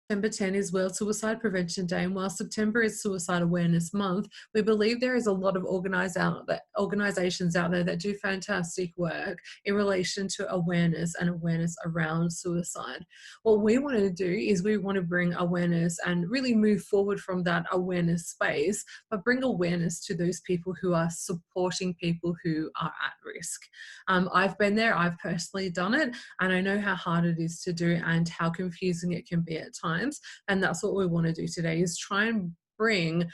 September 10 is World Suicide Prevention Day, and while September is Suicide Awareness Month, we believe there is a lot of organisations out there that do fantastic work in relation to awareness around suicide. What we want to do is we want to bring awareness and really move forward from that awareness space, but bring awareness to those people who are supporting people who are at risk. I've been there, I've personally done it, and I know how hard it is to do and how confusing it can be at times. And that's what we want to do today, is try and bring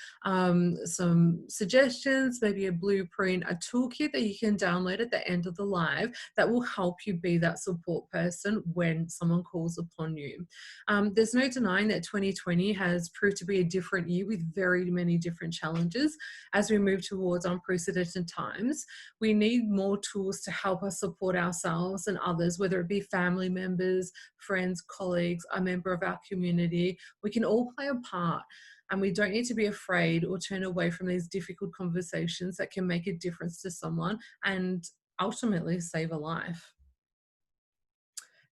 some suggestions, maybe a blueprint, a toolkit that you can download at the end of the live that will help you be that support person when someone calls upon you. There's no denying that 2020 has proved to be a different year with very many different challenges. As we move towards unprecedented times, we need more tools to help us support ourselves and others, whether it be family members, friends, colleagues, a member of our community. We can all play a part, and we don't need to be afraid or turn away from these difficult conversations that can make a difference to someone and ultimately save a life.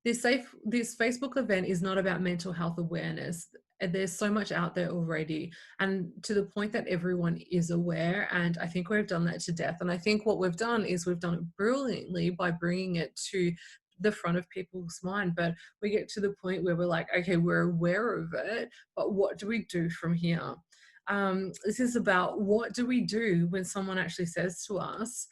This Facebook event is not about mental health awareness. There's so much out there already, and to the point that everyone is aware, and I think we've done that to death. And I think what we've done is we've done it brilliantly by bringing it to the front of people's mind. But we get to the point where we're like, okay, we're aware of it, but what do we do from here? This is about, what do we do when someone actually says to us,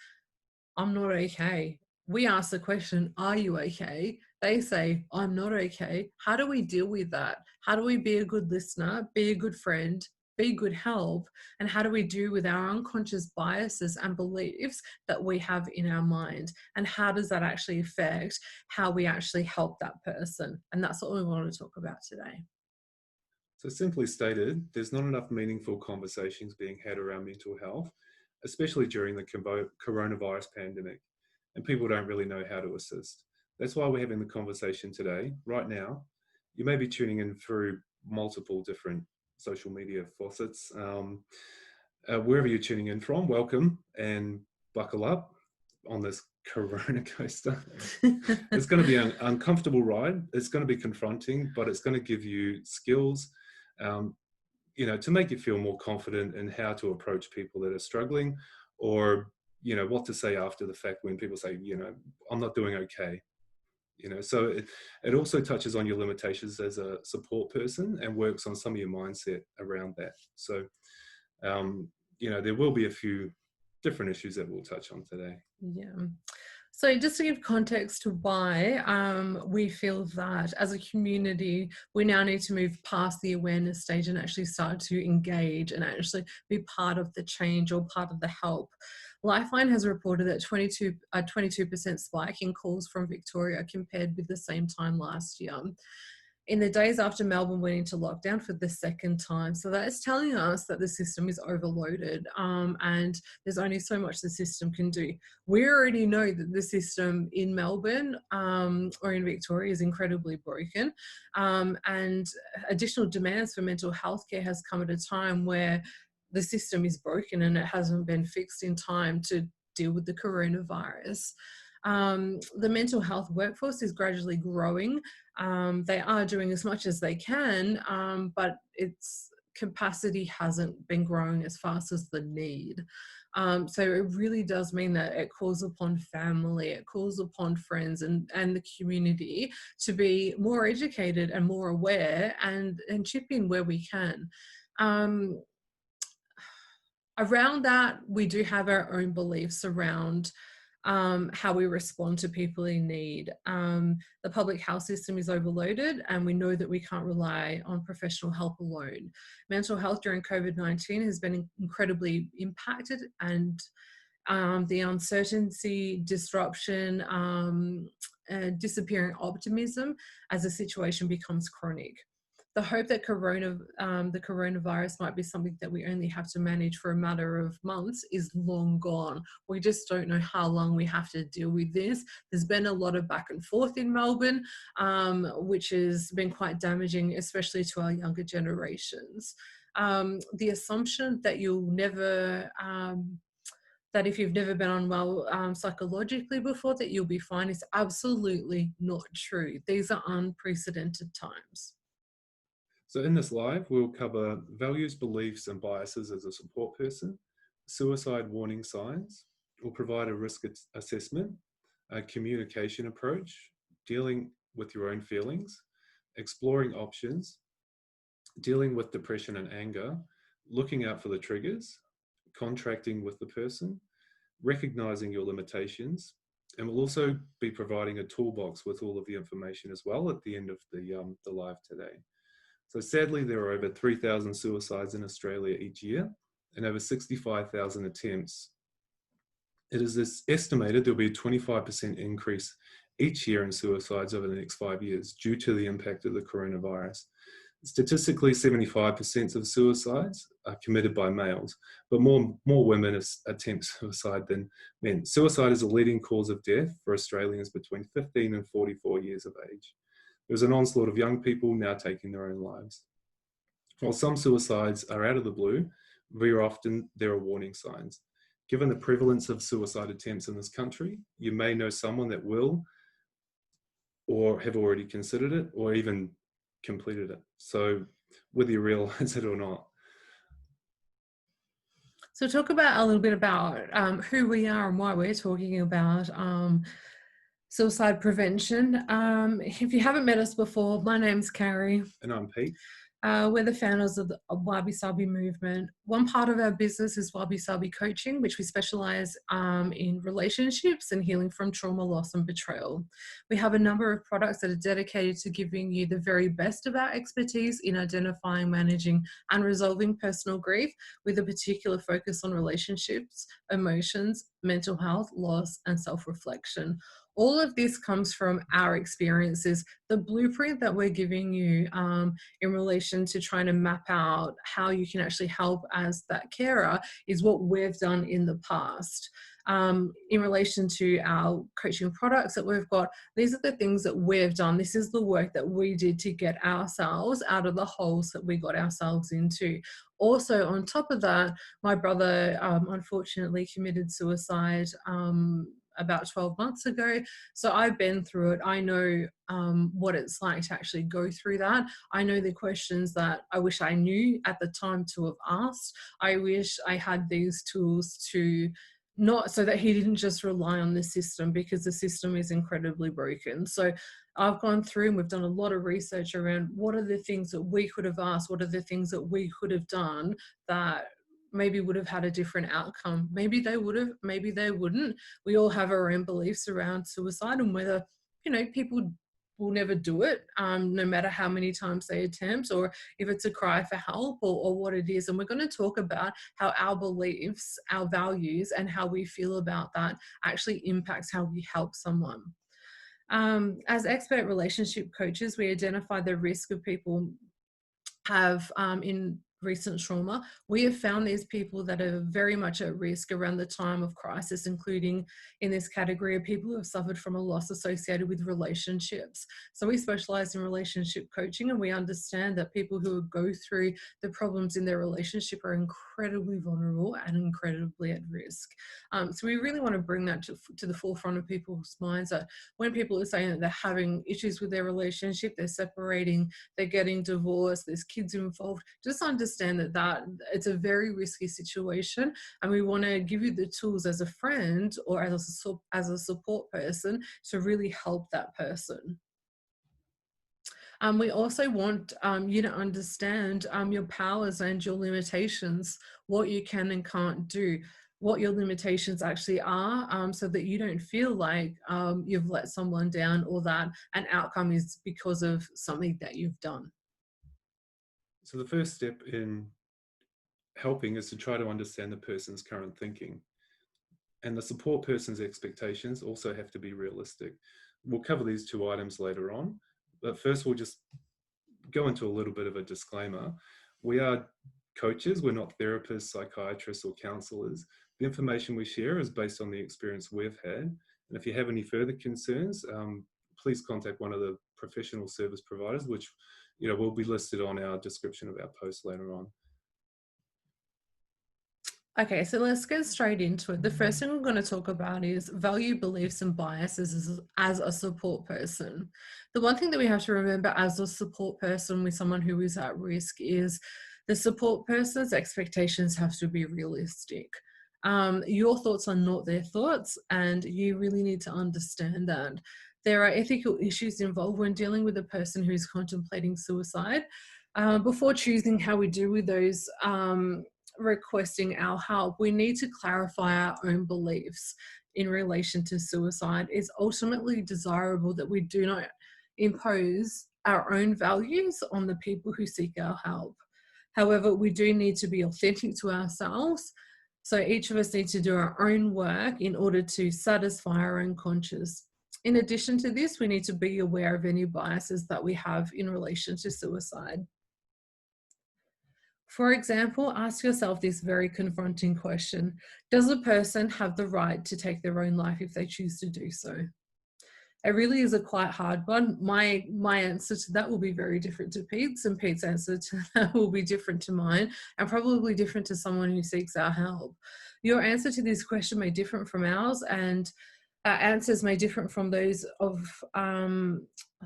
I'm not okay? We ask the question, are you okay? They say, I'm not okay. How do we deal with that? How do we be a good listener, be a good friend, be good help? And how do we do with our unconscious biases and beliefs that we have in our mind? And how does that actually affect how we actually help that person? And that's what we want to talk about today. So simply stated, there's not enough meaningful conversations being had around mental health, especially during the coronavirus pandemic, and people don't really know how to assist. That's why we're having the conversation today. Right now, you may be tuning in through multiple different social media faucets. Wherever you're tuning in from, welcome and buckle up on this corona coaster. It's going to be an uncomfortable ride. It's going to be confronting, but it's going to give you skills, um, to make you feel more confident in how to approach people that are struggling, or, what to say after the fact when people say, I'm not doing okay. So it also touches on your limitations as a support person and works on some of your mindset around that. So, there will be a few different issues that we'll touch on today. Yeah. So just to give context to why we feel that as a community, we now need to move past the awareness stage and actually start to engage and actually be part of the change or part of the help. Lifeline has reported that a 22% spike in calls from Victoria compared with the same time last year, in the days after Melbourne went into lockdown for the second time. So that is telling us that the system is overloaded, and there's only so much the system can do. We already know that the system in Melbourne or in Victoria is incredibly broken, and additional demands for mental health care has come at a time where the system is broken and it hasn't been fixed in time to deal with the coronavirus. The mental health workforce is gradually growing. They are doing as much as they can, but its capacity hasn't been growing as fast as the need. So it really does mean that it calls upon family, it calls upon friends and the community to be more educated and more aware and chip in where we can. Around that, we do have our own beliefs around how we respond to people in need. The public health system is overloaded, and we know that we can't rely on professional help alone. Mental health during COVID-19 has been incredibly impacted, and the uncertainty, disruption, disappearing optimism as the situation becomes chronic. The hope that the coronavirus might be something that we only have to manage for a matter of months is long gone. We just don't know how long we have to deal with this. There's been a lot of back and forth in Melbourne, which has been quite damaging, especially to our younger generations. The assumption that you'll never that if you've never been unwell psychologically before, that you'll be fine is absolutely not true. These are unprecedented times. So in this live, we'll cover values, beliefs, and biases as a support person, suicide warning signs. We'll provide a risk assessment, a communication approach, dealing with your own feelings, exploring options, dealing with depression and anger, looking out for the triggers, contracting with the person, recognizing your limitations, and we'll also be providing a toolbox with all of the information as well at the end of the live today. So sadly, there are over 3,000 suicides in Australia each year and over 65,000 attempts. It is estimated there'll be a 25% increase each year in suicides over the next 5 years due to the impact of the coronavirus. Statistically, 75% of suicides are committed by males, but more women attempt suicide than men. Suicide is a leading cause of death for Australians between 15 and 44 years of age. There's an onslaught of young people now taking their own lives. While some suicides are out of the blue, very often there are warning signs. Given the prevalence of suicide attempts in this country, you may know someone that will or have already considered it or even completed it. So whether you realize it or not. So talk about a little bit about who we are and why we're talking about suicide prevention. If you haven't met us before, my name's Carrie. And I'm Pete. We're the founders of the Wabi Sabi movement. One part of our business is Wabi Sabi coaching, which we specialize in relationships and healing from trauma, loss, and betrayal. We have a number of products that are dedicated to giving you the very best of our expertise in identifying, managing, and resolving personal grief, with a particular focus on relationships, emotions, mental health, loss, and self-reflection. All of this comes from our experiences. The blueprint that we're giving you in relation to trying to map out how you can actually help as that carer is what we've done in the past. In relation to our coaching products that we've got, these are the things that we've done. This is the work that we did to get ourselves out of the holes that we got ourselves into. Also, on top of that, my brother unfortunately committed suicide about 12 months ago. So I've been through it. I know what it's like to actually go through that. I know the questions that I wish I knew at the time to have asked. I wish I had these tools to not so that he didn't just rely on the system, because the system is incredibly broken. So I've gone through and we've done a lot of research around what are the things that we could have asked, what are the things that we could have done that maybe would have had a different outcome. Maybe they would have, maybe they wouldn't. We all have our own beliefs around suicide and whether, people will never do it, no matter how many times they attempt, or if it's a cry for help, or what it is. And we're going to talk about how our beliefs, our values, and how we feel about that actually impacts how we help someone. As expert relationship coaches, we identify the risk of people have in recent trauma. We have found these people that are very much at risk around the time of crisis, including in this category of people who have suffered from a loss associated with relationships. So we specialize in relationship coaching, and we understand that people who go through the problems in their relationship are incredibly vulnerable and incredibly at risk. So we really want to bring that to the forefront of people's minds, that when people are saying that they're having issues with their relationship, they're separating, they're getting divorced, there's kids involved, just understand that it's a very risky situation, and we want to give you the tools as a friend or as a support person to really help that person. We also want you to understand your powers and your limitations, what you can and can't do, what your limitations actually are, so that you don't feel like you've let someone down, or that an outcome is because of something that you've done. So the first step in helping is to try to understand the person's current thinking. And the support person's expectations also have to be realistic. We'll cover these two items later on, but first we'll just go into a little bit of a disclaimer. We are coaches, we're not therapists, psychiatrists, or counselors. The information we share is based on the experience we've had. And if you have any further concerns, please contact one of the professional service providers, which will be listed on our description of our post later on. Okay, so let's get straight into it. The first thing we're going to talk about is value, beliefs, and biases as a support person. The one thing that we have to remember as a support person with someone who is at risk is the support person's expectations have to be realistic. Your thoughts are not their thoughts, and you really need to understand that. There are ethical issues involved when dealing with a person who is contemplating suicide. Before choosing how we do with those, requesting our help, we need to clarify our own beliefs in relation to suicide. It's ultimately desirable that we do not impose our own values on the people who seek our help. However, we do need to be authentic to ourselves. So each of us needs to do our own work in order to satisfy our own conscience. In addition to this, we need to be aware of any biases that we have in relation to suicide. For example, ask yourself this very confronting question. Does a person have the right to take their own life if they choose to do so? It really is a quite hard one. My answer to that will be very different to Pete's, and Pete's answer to that will be different to mine, and probably different to someone who seeks our help. Your answer to this question may differ from ours, and answers may differ from those of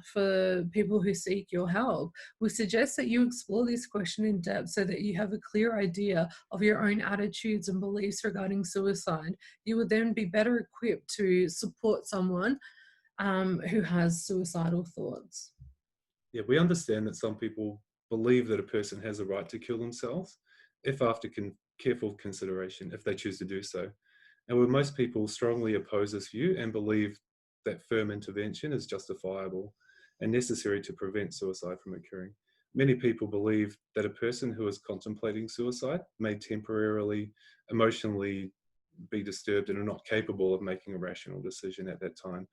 for people who seek your help. We suggest that you explore this question in depth so that you have a clear idea of your own attitudes and beliefs regarding suicide. You will then be better equipped to support someone who has suicidal thoughts. Yeah, we understand that some people believe that a person has a right to kill themselves if after careful consideration, if they choose to do so. And where most people strongly oppose this view and believe that firm intervention is justifiable and necessary to prevent suicide from occurring. Many people believe that a person who is contemplating suicide may temporarily, emotionally be disturbed and are not capable of making a rational decision at that time.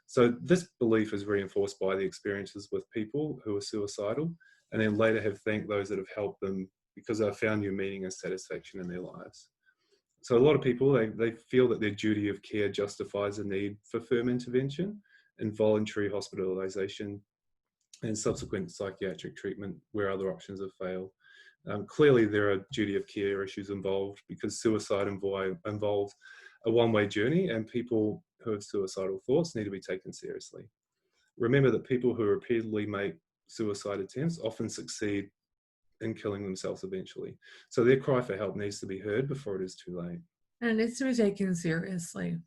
So this belief is reinforced by the experiences with people who are suicidal and then later have thanked those that have helped them because they've found new meaning and satisfaction in their lives. So a lot of people, they feel that their duty of care justifies the need for firm intervention and voluntary hospitalisation and subsequent psychiatric treatment where other options have failed. Clearly, there are duty of care issues involved because suicide involves a one-way journey, and people who have suicidal thoughts need to be taken seriously. Remember that people who repeatedly make suicide attempts often succeed in killing themselves eventually. So their cry for help needs to be heard before it is too late. And it needs to be taken seriously.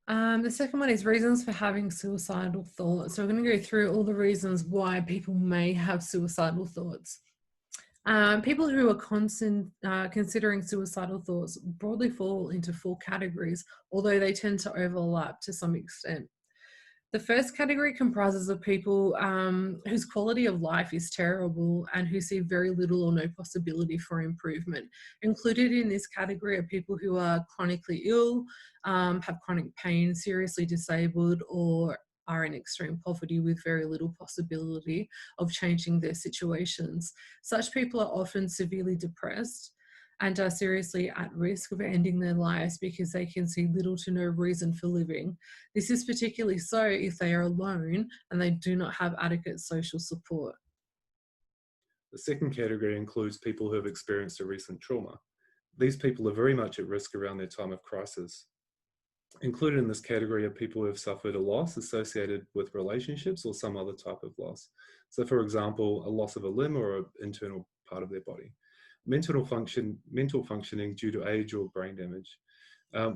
The second one is reasons for having suicidal thoughts. So we're going to go through all the reasons why people may have suicidal thoughts. People who are considering suicidal thoughts broadly fall into four categories, although they tend to overlap to some extent. The first category comprises of people whose quality of life is terrible and who see very little or no possibility for improvement. Included in this category are people who are chronically ill, have chronic pain, seriously disabled, or are in extreme poverty with very little possibility of changing their situations. Such people are often severely depressed and are seriously at risk of ending their lives because they can see little to no reason for living. This is particularly so if they are alone and they do not have adequate social support. The second category includes people who have experienced a recent trauma. These people are very much at risk around their time of crisis. Included in this category are people who have suffered a loss associated with relationships or some other type of loss. So for example, a loss of a limb or an internal part of their body. Mental functioning due to age or brain damage.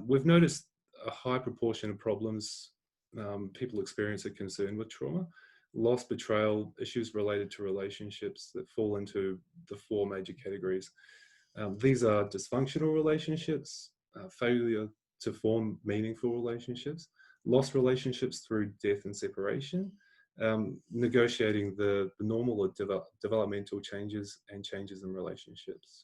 We've noticed a high proportion of problems people experience are concerned with trauma, loss, betrayal, issues related to relationships that fall into the four major categories. These are dysfunctional relationships, failure to form meaningful relationships, lost relationships through death and separation, negotiating the normal or developmental changes and changes in relationships.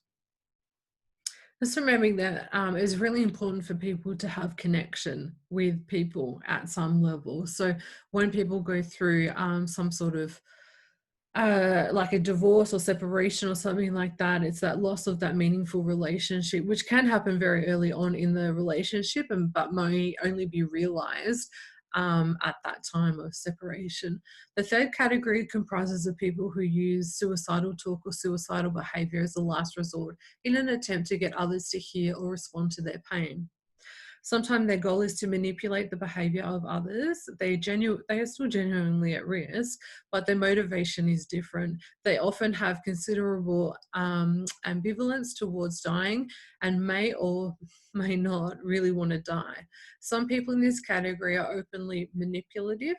Just remembering that it's really important for people to have connection with people at some level. So when people go through some sort of like a divorce or separation or something like that, it's that loss of that meaningful relationship, which can happen very early on in the relationship, but may only be realized at that time of separation. The third category comprises of people who use suicidal talk or suicidal behavior as a last resort in an attempt to get others to hear or respond to their pain. Sometimes their goal is to manipulate the behavior of others. They are still genuinely at risk, but their motivation is different. They often have considerable ambivalence towards dying and may or may not really want to die. Some people in this category are openly manipulative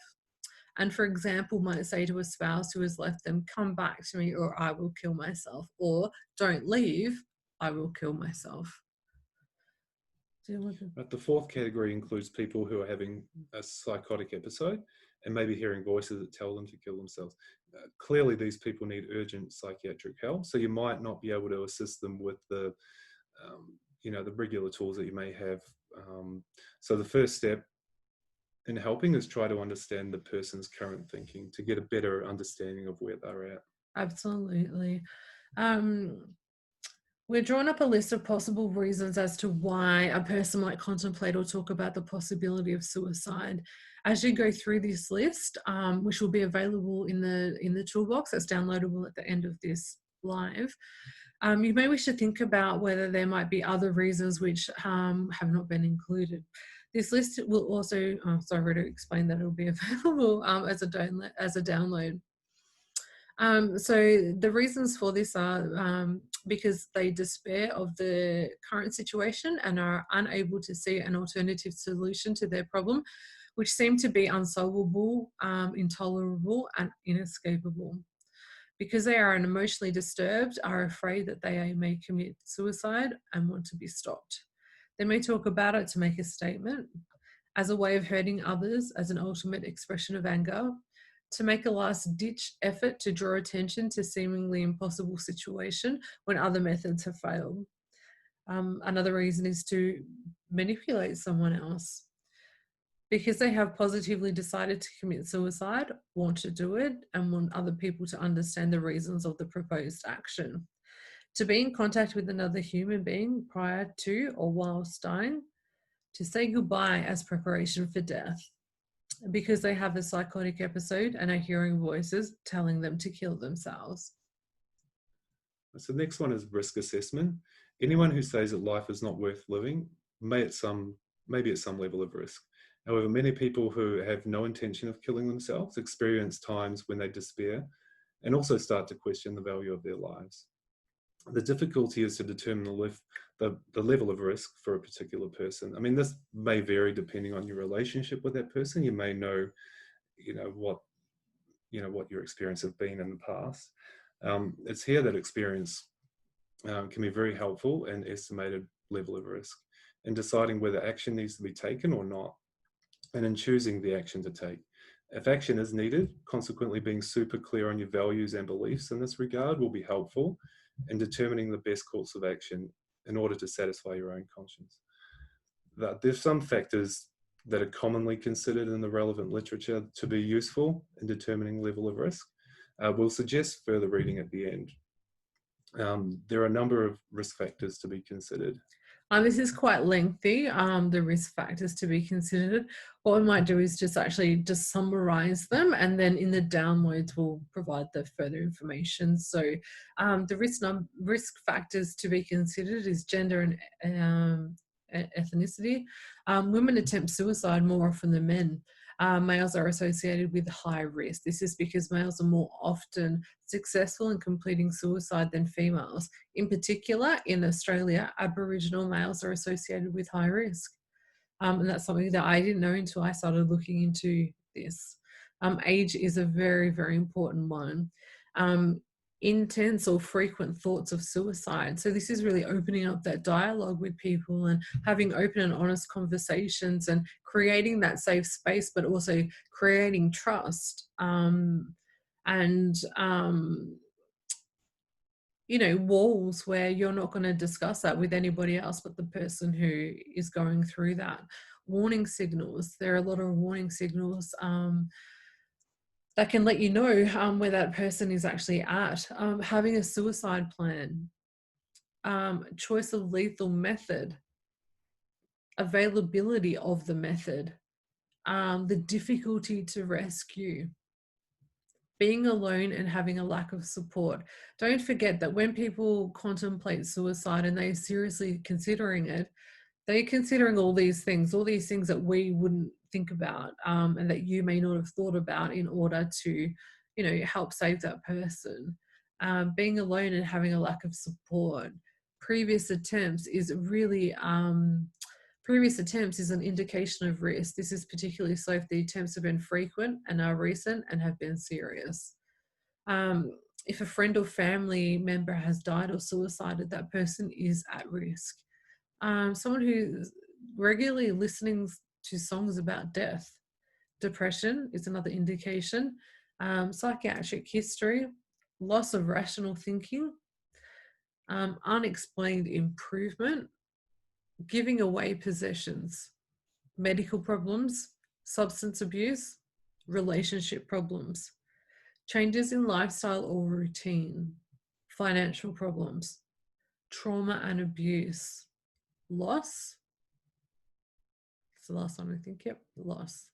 and, for example, might say to a spouse who has left them, "Come back to me or I will kill myself," or "Don't leave, I will kill myself." Do you want to? But the fourth category includes people who are having a psychotic episode and maybe hearing voices that tell them to kill themselves. Clearly, these people need urgent psychiatric help, so you might not be able to assist them with the regular tools that you may have. So the first step in helping is try to understand the person's current thinking to get a better understanding of where they're at. Absolutely. Um, we're drawing up a list of possible reasons as to why a person might contemplate or talk about the possibility of suicide. As you go through this list, which will be available in the toolbox that's downloadable at the end of this live, you may wish to think about whether there might be other reasons which have not been included. This list will also, sorry to explain that, it'll be available as a download. So the reasons for this are because they despair of the current situation and are unable to see an alternative solution to their problem, which seem to be unsolvable, intolerable, and inescapable. Because they are emotionally disturbed, are afraid that they may commit suicide and want to be stopped. They may talk about it to make a statement, as a way of hurting others, as an ultimate expression of anger, to make a last-ditch effort to draw attention to seemingly impossible situation when other methods have failed. Another reason is to manipulate someone else. Because they have positively decided to commit suicide, want to do it, and want other people to understand the reasons of the proposed action. To be in contact with another human being prior to or whilst dying, to say goodbye as preparation for death, because they have a psychotic episode and are hearing voices telling them to kill themselves. So the next one is risk assessment. Anyone who says that life is not worth living may be at some level of risk. However, many people who have no intention of killing themselves experience times when they despair and also start to question the value of their lives. The difficulty is to determine the level of risk for a particular person. I mean, this may vary depending on your relationship with that person. You may know, what your experience have been in the past. It's here that experience can be very helpful in estimated level of risk and deciding whether action needs to be taken or not, and in choosing the action to take. If action is needed, consequently being super clear on your values and beliefs in this regard will be helpful in determining the best course of action in order to satisfy your own conscience. There's some factors that are commonly considered in the relevant literature to be useful in determining level of risk. We'll suggest further reading at the end. There are a number of risk factors to be considered. This is quite lengthy, the risk factors to be considered. What we might do is just summarize them, and then in the downloads we'll provide the further information. So the risk factors to be considered is gender and ethnicity. Women attempt suicide more often than men. Males are associated with high risk. This is because males are more often successful in completing suicide than females. In particular, in Australia, Aboriginal males are associated with high risk. And that's something that I didn't know until I started looking into this. Age is a very, very important one. Intense or frequent thoughts of suicide. So this is really opening up that dialogue with people and having open and honest conversations and creating that safe space, but also creating trust walls where you're not going to discuss that with anybody else but the person who is going through that. Warning signals. There are a lot of warning signals that can let you know where that person is actually at. Having a suicide plan, choice of lethal method, availability of the method, the difficulty to rescue, being alone and having a lack of support. Don't forget that when people contemplate suicide and they're seriously considering it, they're considering all these things that we wouldn't think about, and that you may not have thought about in order to, help save that person. Being alone and having a lack of support. Previous attempts is really Previous attempts is an indication of risk. This is particularly so if the attempts have been frequent and are recent and have been serious. If a friend or family member has died or suicided, that person is at risk. Someone who's regularly listening to songs about death. Depression is another indication. Psychiatric history, loss of rational thinking, unexplained improvement, giving away possessions, medical problems, substance abuse, relationship problems, changes in lifestyle or routine, financial problems, trauma and abuse, loss. It's the last one, I think. Yep, loss.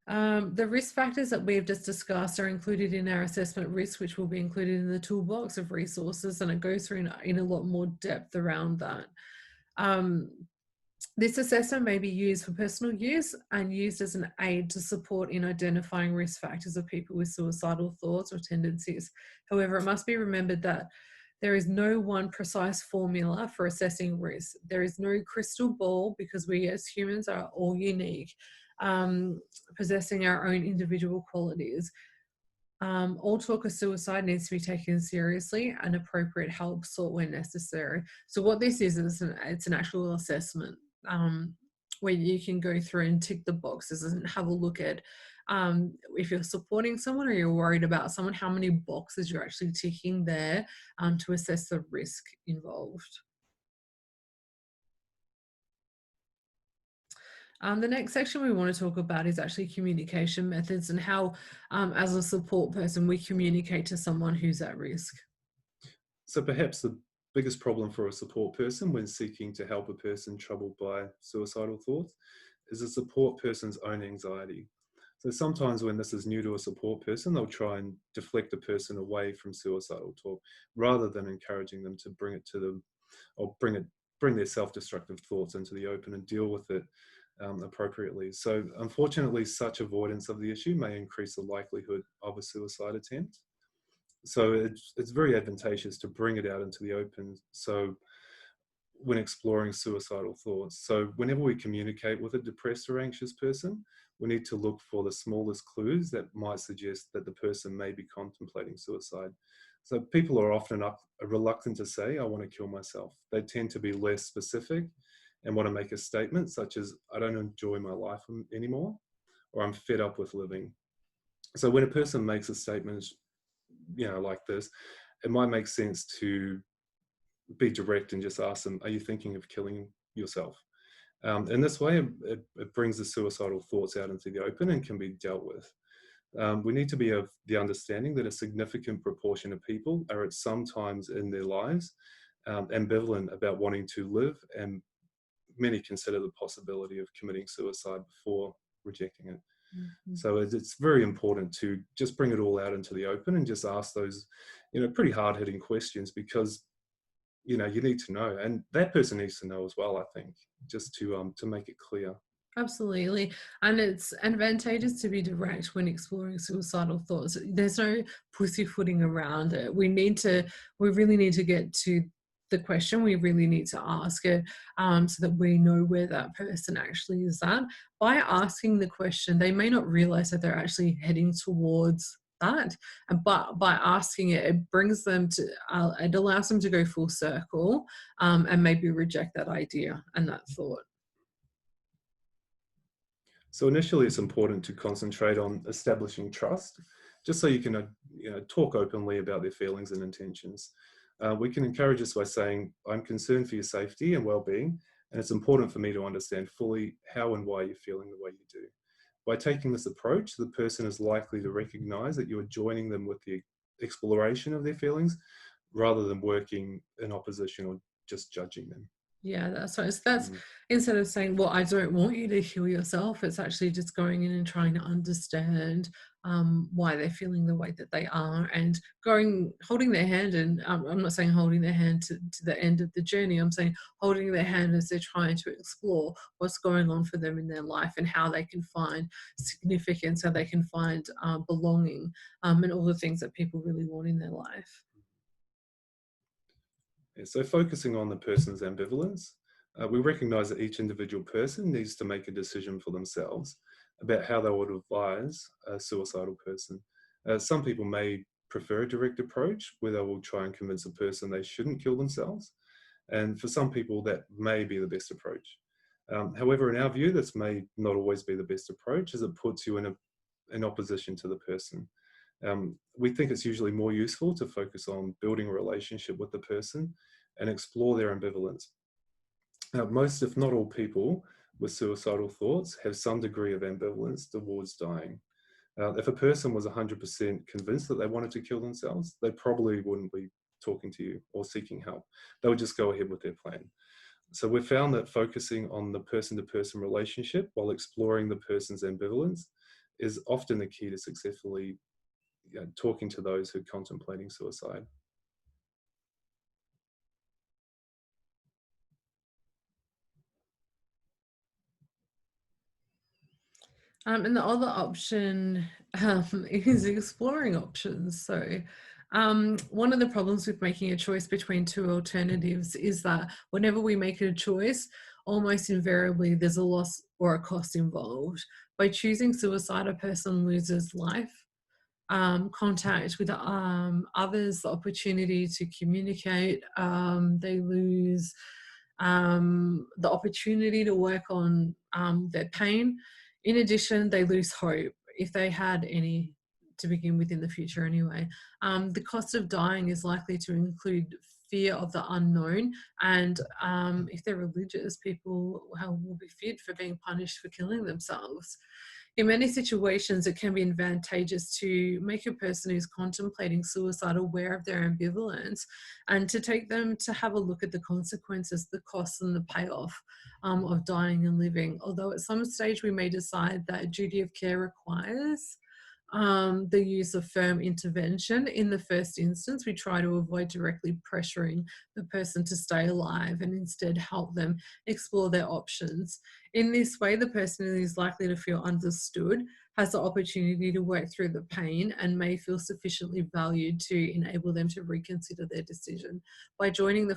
The risk factors that we've just discussed are included in our assessment risk, which will be included in the toolbox of resources, and it goes through in a lot more depth around that. This assessment may be used for personal use and used as an aid to support in identifying risk factors of people with suicidal thoughts or tendencies. However, it must be remembered that there is no one precise formula for assessing risk. There is no crystal ball because we as humans are all unique, possessing our own individual qualities. All talk of suicide needs to be taken seriously and appropriate help sought when necessary. So what this is it's an actual assessment, where you can go through and tick the boxes and have a look at, if you're supporting someone or you're worried about someone, how many boxes you're actually ticking there, to assess the risk involved. The next section we want to talk about is actually communication methods and how, as a support person, we communicate to someone who's at risk. So perhaps the biggest problem for a support person when seeking to help a person troubled by suicidal thoughts is a support person's own anxiety. So sometimes when this is new to a support person, they'll try and deflect a person away from suicidal talk rather than encouraging them to bring it to them, or bring their self-destructive thoughts into the open and deal with it appropriately. So unfortunately, such avoidance of the issue may increase the likelihood of a suicide attempt. So it's very advantageous to bring it out into the open. So when exploring suicidal thoughts. So whenever we communicate with a depressed or anxious person, we need to look for the smallest clues that might suggest that the person may be contemplating suicide. So people are often reluctant to say, I want to kill myself. They tend to be less specific and want to make a statement such as, I don't enjoy my life anymore, or I'm fed up with living. So when a person makes a statement, like this, it might make sense to be direct and just ask them, are you thinking of killing yourself? In this way, it brings the suicidal thoughts out into the open and can be dealt with. We need to be of the understanding that a significant proportion of people are at some times in their lives ambivalent about wanting to live, and many consider the possibility of committing suicide before rejecting it. Mm-hmm. So it's very important to just bring it all out into the open and just ask those, pretty hard-hitting questions, because you need to know, and that person needs to know as well, I think, just to make it clear. Absolutely. And it's advantageous to be direct when exploring suicidal thoughts. There's no pussyfooting around it. We really need to get to the question. We really need to ask it, so that we know where that person actually is at. By asking the question, they may not realize that they're actually heading towards that, but by asking it, it brings them to, it allows them to go full circle, and maybe reject that idea and that thought. So initially, it's important to concentrate on establishing trust, just so you can talk openly about their feelings and intentions. We can encourage this by saying, I'm concerned for your safety and well-being, and it's important for me to understand fully how and why you're feeling the way you do. By taking this approach, the person is likely to recognize that you are joining them with the exploration of their feelings rather than working in opposition or just judging them. Yeah, that's Mm. instead of saying, "Well, I don't want you to heal yourself," it's actually just going in and trying to understand why they're feeling the way that they are, and going holding their hand. And I'm not saying holding their hand to the end of the journey. I'm saying holding their hand as they're trying to explore what's going on for them in their life and how they can find significance, how they can find belonging, and all the things that people really want in their life. Yeah, so focusing on the person's ambivalence, we recognize that each individual person needs to make a decision for themselves about how they would advise a suicidal person. Some people may prefer a direct approach where they will try and convince a person they shouldn't kill themselves. And for some people, that may be the best approach. However, in our view, this may not always be the best approach as it puts you in opposition to the person. We think it's usually more useful to focus on building a relationship with the person and explore their ambivalence. Now, most, if not all, people with suicidal thoughts have some degree of ambivalence towards dying. If a person was 100% convinced that they wanted to kill themselves, they probably wouldn't be talking to you or seeking help. They would just go ahead with their plan. So we've found that focusing on the person-to-person relationship while exploring the person's ambivalence is often the key to successfully talking to those who are contemplating suicide. And the other option is exploring options. So, one of the problems with making a choice between two alternatives is that whenever we make a choice, almost invariably there's a loss or a cost involved. By choosing suicide, a person loses life, contact with others, the opportunity to communicate. They lose the opportunity to work on their pain. In addition, they lose hope if they had any to begin with in the future anyway. The cost of dying is likely to include fear of the unknown, and if they're religious, people will be feared for being punished for killing themselves. In many situations, it can be advantageous to make a person who's contemplating suicide aware of their ambivalence and to take them to have a look at the consequences, the costs, and the payoff of dying and living. Although at some stage we may decide that duty of care requires the use of firm intervention. In the first instance, we try to avoid directly pressuring the person to stay alive and instead help them explore their options. In this way, the person is likely to feel understood, has the opportunity to work through the pain, and may feel sufficiently valued to enable them to reconsider their decision. By joining the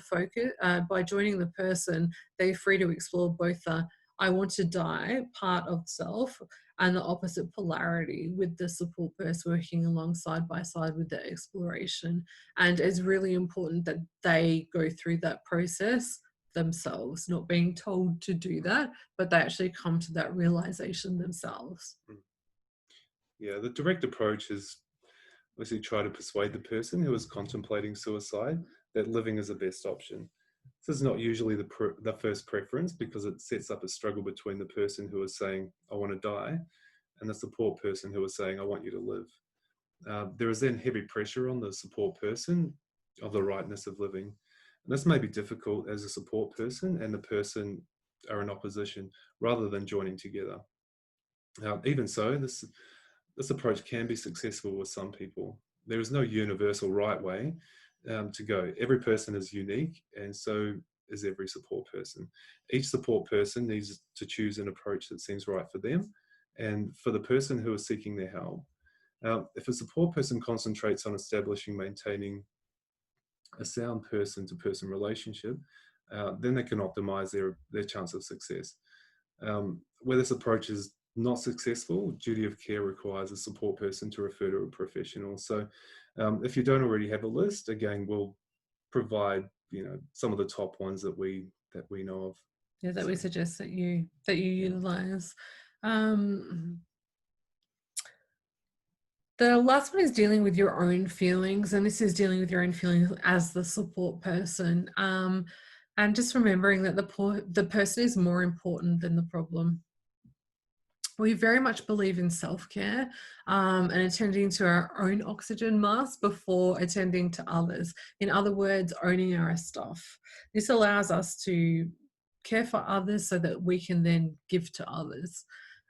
person, they're free to explore both the "I want to die" part of self and the opposite polarity, with the support person working alongside by side with the exploration. And it's really important that they go through that process themselves, not being told to do that, but they actually come to that realization themselves. Mm. Yeah, the direct approach is obviously try to persuade the person who is contemplating suicide that living is the best option. This is not usually the first preference because it sets up a struggle between the person who is saying, I want to die, and the support person who is saying, I want you to live. There is then heavy pressure on the support person of the rightness of living. And this may be difficult as a support person and the person are in opposition rather than joining together. Even so, this approach can be successful with some people. There is no universal right way to go. Every person is unique, and so is every support person. Each support person needs to choose an approach that seems right for them and for the person who is seeking their help. If a support person concentrates on establishing, maintaining a sound person-to-person relationship, then they can optimize their chance of success. Where this approach is not successful, duty of care requires a support person to refer to a professional. So if you don't already have a list, again, we'll provide some of the top ones that we know of. Yeah, that we So, suggest that you yeah. utilize. Um, The last one is dealing with your own feelings, and this is dealing with your own feelings as the support person, and just remembering that the person is more important than the problem. We very much believe in self-care, and attending to our own oxygen mask before attending to others. In other words, owning our stuff. This allows us to care for others so that we can then give to others.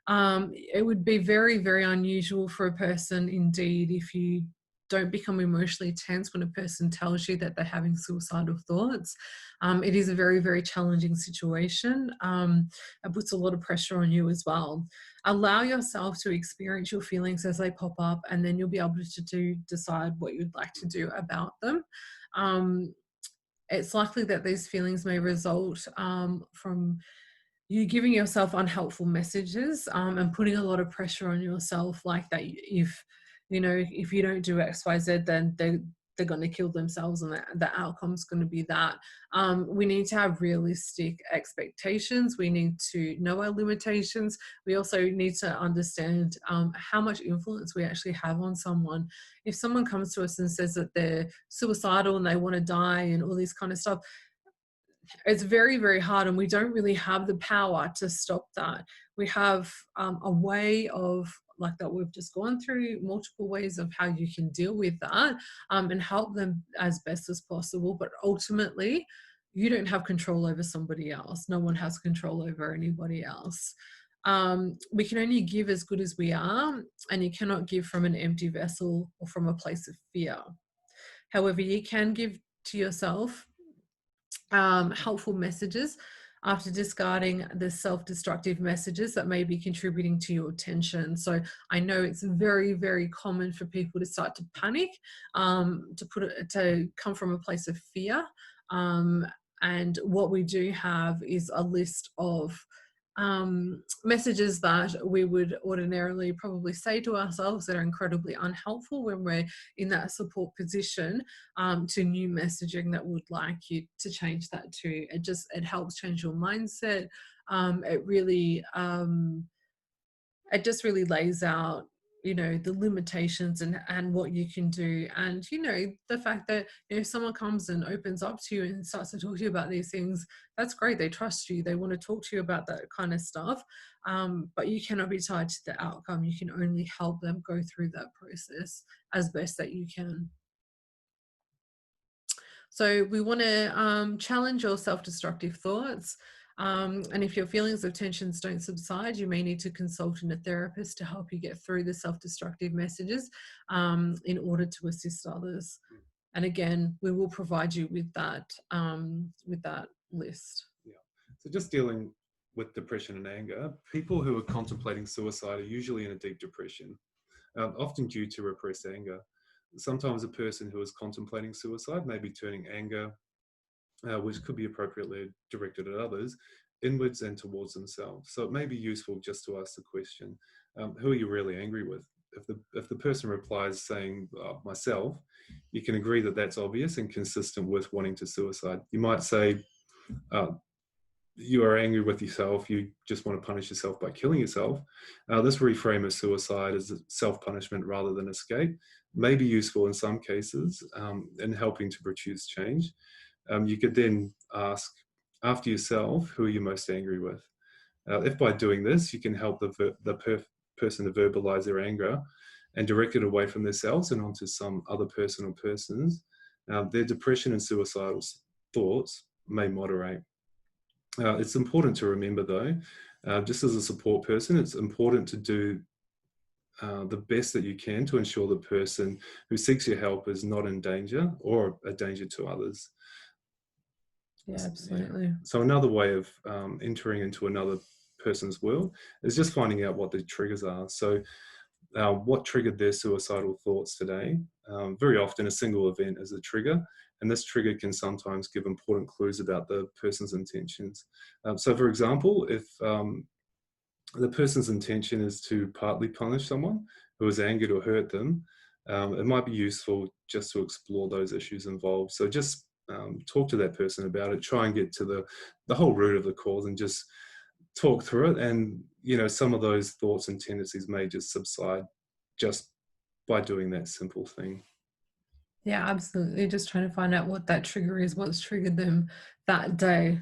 It would be very, very unusual for a person indeed if you don't become emotionally tense when a person tells you that they're having suicidal thoughts. It is a very, very challenging situation. It puts a lot of pressure on you as well. Allow yourself to experience your feelings as they pop up, and then you'll be able to decide what you'd like to do about them. Um, it's likely that these feelings may result from you giving yourself unhelpful messages, and putting a lot of pressure on yourself, like that if if you don't do XYZ, then they're going to kill themselves, and the outcome's going to be that. We need to have realistic expectations. We need to know our limitations. We also need to understand how much influence we actually have on someone. If someone comes to us and says that they're suicidal and they want to die and all this kind of stuff, it's very, very hard, and we don't really have the power to stop that. We have a way of, like that we've just gone through, multiple ways of how you can deal with that, and help them as best as possible. But ultimately, you don't have control over somebody else. No one has control over anybody else. We can only give as good as we are, and you cannot give from an empty vessel or from a place of fear. However, you can give to yourself helpful messages after discarding the self-destructive messages that may be contributing to your tension. So I know it's very, very common for people to start to panic, to come from a place of fear. And what we do have is a list of messages that we would ordinarily probably say to ourselves that are incredibly unhelpful when we're in that support position, to new messaging that would like you to change that to. It helps change your mindset. It really it just really lays out the limitations and what you can do, and the fact that if someone comes and opens up to you and starts to talk to you about these things, that's great. They trust you, they want to talk to you about that kind of stuff, but you cannot be tied to the outcome. You can only help them go through that process as best that you can. So we want to challenge your self-destructive thoughts. And if your feelings of tensions don't subside, you may need to consult a therapist to help you get through the self-destructive messages, in order to assist others. And again, we will provide you with that list. Yeah. So just dealing with depression and anger, people who are contemplating suicide are usually in a deep depression, often due to repressed anger. Sometimes a person who is contemplating suicide may be turning anger, which could be appropriately directed at others, inwards and towards themselves. So it may be useful just to ask the question, who are you really angry with? If the person replies saying, myself, you can agree that that's obvious and consistent with wanting to suicide. You might say, uh, you are angry with yourself, you just want to punish yourself by killing yourself. This reframe of suicide as self-punishment rather than escape may be useful in some cases, in helping to produce change. You could then ask, after yourself, who are you most angry with? If by doing this, you can help the person to verbalize their anger and direct it away from themselves and onto some other person or persons, their depression and suicidal thoughts may moderate. It's important to remember, though, just as a support person, it's important to do the best that you can to ensure the person who seeks your help is not in danger or a danger to others. Yeah, Yeah. absolutely. So another way of entering into another person's world is just finding out what the triggers are. So what triggered their suicidal thoughts today? Very often a single event is a trigger, and this trigger can sometimes give important clues about the person's intentions. So for example, if the person's intention is to partly punish someone who has angered or hurt them, it might be useful just to explore those issues involved. So just talk to that person about it, try and get to the whole root of the cause and just talk through it. And, some of those thoughts and tendencies may just subside just by doing that simple thing. Yeah, absolutely. Just trying to find out what that trigger is, what's triggered them that day.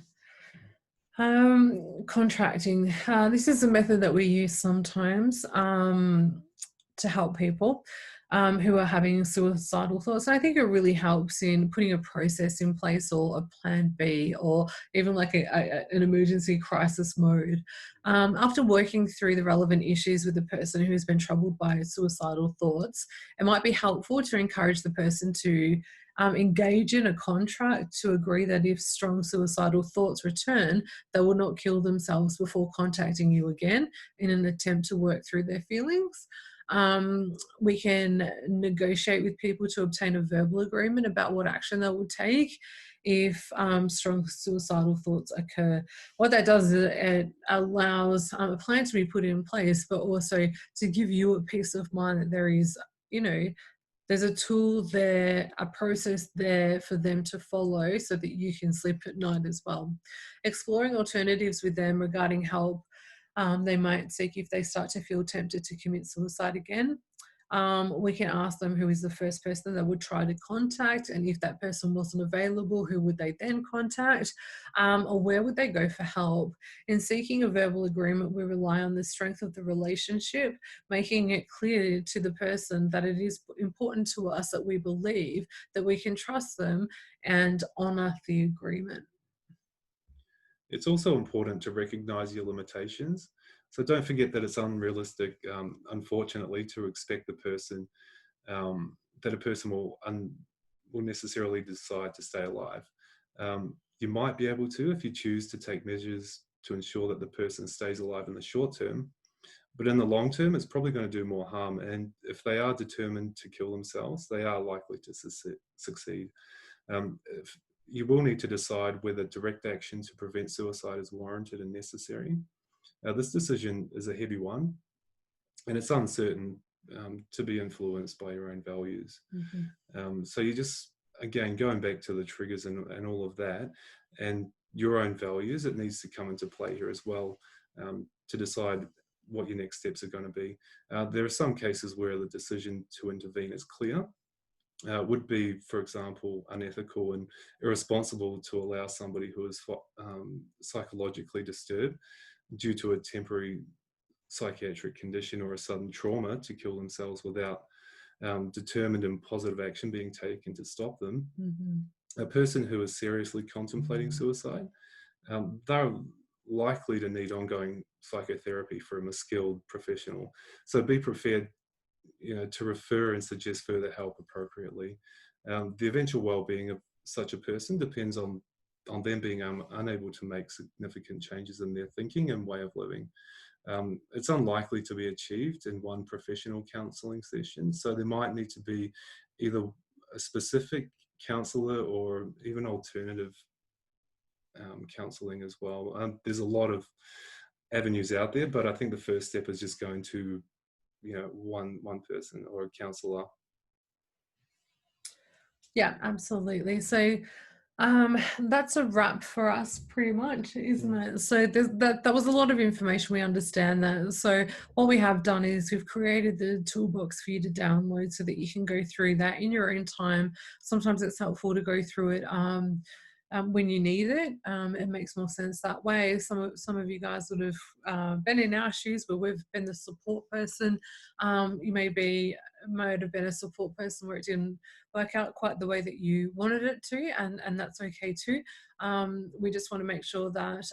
Contracting. This is a method that we use sometimes to help people who are having suicidal thoughts. And I think it really helps in putting a process in place or a plan B or even like an emergency crisis mode. After working through the relevant issues with the person who's been troubled by suicidal thoughts, it might be helpful to encourage the person to engage in a contract to agree that if strong suicidal thoughts return, they will not kill themselves before contacting you again in an attempt to work through their feelings. We can negotiate with people to obtain a verbal agreement about what action they will take if strong suicidal thoughts occur. What that does is it allows a plan to be put in place, but also to give you a peace of mind that there is, you know, there's a tool there, a process there for them to follow so that you can sleep at night as well. Exploring alternatives with them regarding help they might seek if they start to feel tempted to commit suicide again. We can ask them who is the first person they would try to contact, and if that person wasn't available, who would they then contact, or where would they go for help. In seeking a verbal agreement, we rely on the strength of the relationship, making it clear to the person that it is important to us that we believe that we can trust them and honour the agreement. It's also important to recognize your limitations. So don't forget that it's unrealistic, unfortunately, to expect that a person will necessarily decide to stay alive. You might be able to if you choose to take measures to ensure that the person stays alive in the short term, but in the long term, it's probably going to do more harm. And if they are determined to kill themselves, they are likely to succeed. If you will need to decide whether direct action to prevent suicide is warranted and necessary. This decision is a heavy one, and it's uncertain, to be influenced by your own values. So you just, again, going back to the triggers and all of that, and your own values, it needs to come into play here as well, to decide what your next steps are going to be. There are some cases where the decision to intervene is clear. Would be, for example, unethical and irresponsible to allow somebody who is psychologically disturbed due to a temporary psychiatric condition or a sudden trauma to kill themselves without determined and positive action being taken to stop them. A person who is seriously contemplating suicide, they're likely to need ongoing psychotherapy from a skilled professional. So be prepared, to refer and suggest further help appropriately. The eventual well-being of such a person depends on them being unable to make significant changes in their thinking and way of living. It's unlikely to be achieved in one professional counselling session, so there might need to be either a specific counsellor or even alternative counselling as well. There's a lot of avenues out there, but I think the first step is just going to one person or a counsellor. Yeah, absolutely. So that's a wrap for us pretty much, isn't it? So that was a lot of information. We understand that. So what we have done is we've created the toolbox for you to download so that you can go through that in your own time. Sometimes it's helpful to go through it when you need it. It makes more sense that way. Some of you guys would have been in our shoes, but we've been the support person. You might have been a support person where it didn't work out quite the way that you wanted it to, and that's okay too. We just want to make sure that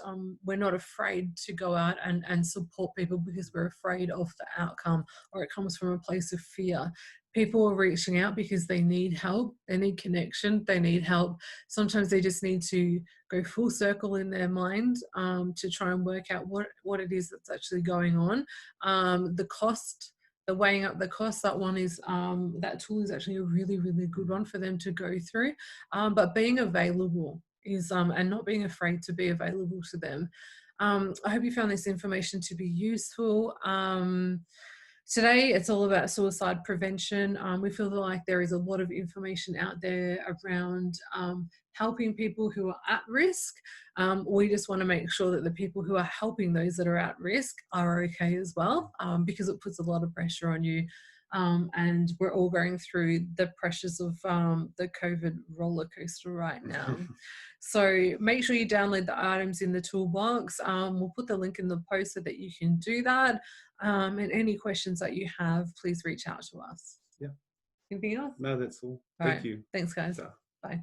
we're not afraid to go out and support people because we're afraid of the outcome, or it comes from a place of fear. People are reaching out because they need help, they need connection, they need help. Sometimes they just need to go full circle in their mind to try and work out what it is that's actually going on. The cost, the weighing up the cost, that tool is actually a really, really good one for them to go through. But being available is, and not being afraid to be available to them. I hope you found this information to be useful. Today, it's all about suicide prevention. We feel like there is a lot of information out there around helping people who are at risk. We just want to make sure that the people who are helping those that are at risk are okay as well, because it puts a lot of pressure on you. and we're all going through the pressures of the COVID roller coaster right now. So make sure you download the items in the toolbox. We'll put the link in the post so that you can do that. And any questions that you have, please reach out to us. Yeah. Anything else? No, that's all. All Thank right. you. Thanks, guys. So. Bye.